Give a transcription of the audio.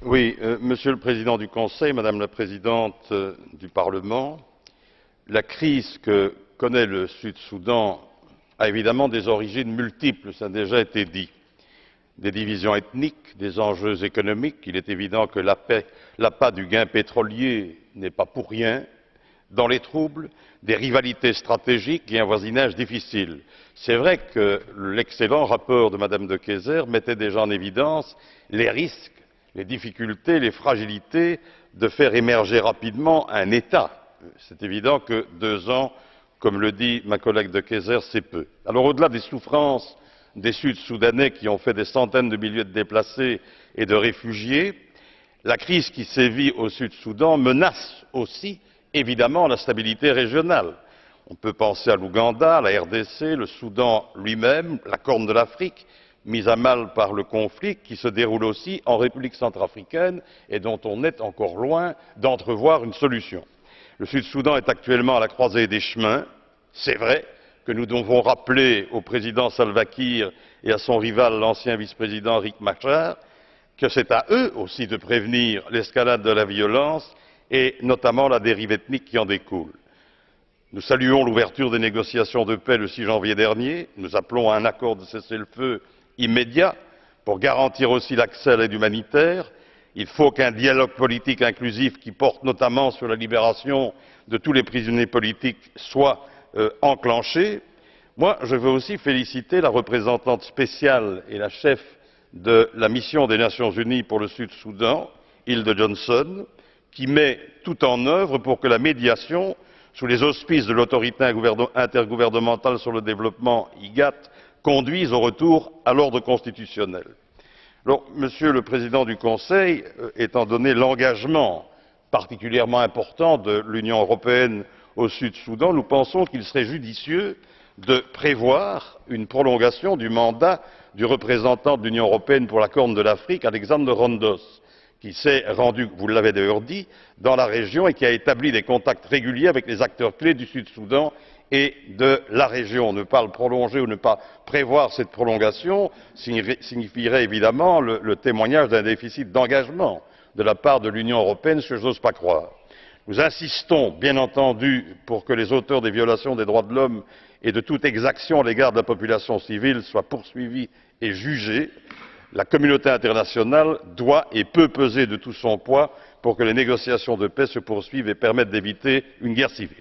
Monsieur le Président du Conseil, Madame la Présidente du Parlement, la crise que connaît le Sud-Soudan a évidemment des origines multiples, ça a déjà été dit. Des divisions ethniques, des enjeux économiques. Il est évident que l'appât du gain pétrolier n'est pas pour rien dans les troubles, des rivalités stratégiques et un voisinage difficile. C'est vrai que l'excellent rapport de Madame De Keyser mettait déjà en évidence les risques, les difficultés, les fragilités de faire émerger rapidement un État. C'est évident que 2 ans, comme le dit ma collègue De Keyser, c'est peu. Alors au-delà des souffrances des Sud-Soudanais qui ont fait des centaines de milliers de déplacés et de réfugiés, la crise qui sévit au Sud-Soudan menace aussi évidemment la stabilité régionale. On peut penser à l'Ouganda, à la RDC, le Soudan lui-même, la Corne de l'Afrique, mise à mal par le conflit qui se déroule aussi en République centrafricaine et dont on est encore loin d'entrevoir une solution. Le Sud-Soudan est actuellement à la croisée des chemins. C'est vrai que nous devons rappeler au président Salva Kiir et à son rival, l'ancien vice-président Riek Machar, que c'est à eux aussi de prévenir l'escalade de la violence et notamment la dérive ethnique qui en découle. Nous saluons l'ouverture des négociations de paix le 6 janvier dernier. Nous appelons à un accord de cessez-le-feu immédiat pour garantir aussi l'accès à l'aide humanitaire. Il faut qu'un dialogue politique inclusif qui porte notamment sur la libération de tous les prisonniers politiques soit enclenché. Moi, je veux aussi féliciter la représentante spéciale et la chef de la mission des Nations Unies pour le Sud-Soudan, Hilde Johnson, qui met tout en œuvre pour que la médiation, sous les auspices de l'autorité intergouvernementale sur le développement IGAT, conduise au retour à l'ordre constitutionnel. Alors, Monsieur le Président du Conseil, étant donné l'engagement particulièrement important de l'Union européenne au Sud-Soudan, nous pensons qu'il serait judicieux de prévoir une prolongation du mandat du représentant de l'Union européenne pour la Corne de l'Afrique, Alexander Rondos, qui s'est rendu, vous l'avez d'ailleurs dit, dans la région et qui a établi des contacts réguliers avec les acteurs clés du Sud-Soudan et de la région. Ne pas le prolonger ou ne pas prévoir cette prolongation signifierait évidemment le témoignage d'un déficit d'engagement de la part de l'Union européenne, ce que je n'ose pas croire. Nous insistons, bien entendu, pour que les auteurs des violations des droits de l'homme et de toute exaction à l'égard de la population civile soient poursuivis et jugés. La communauté internationale doit et peut peser de tout son poids pour que les négociations de paix se poursuivent et permettent d'éviter une guerre civile.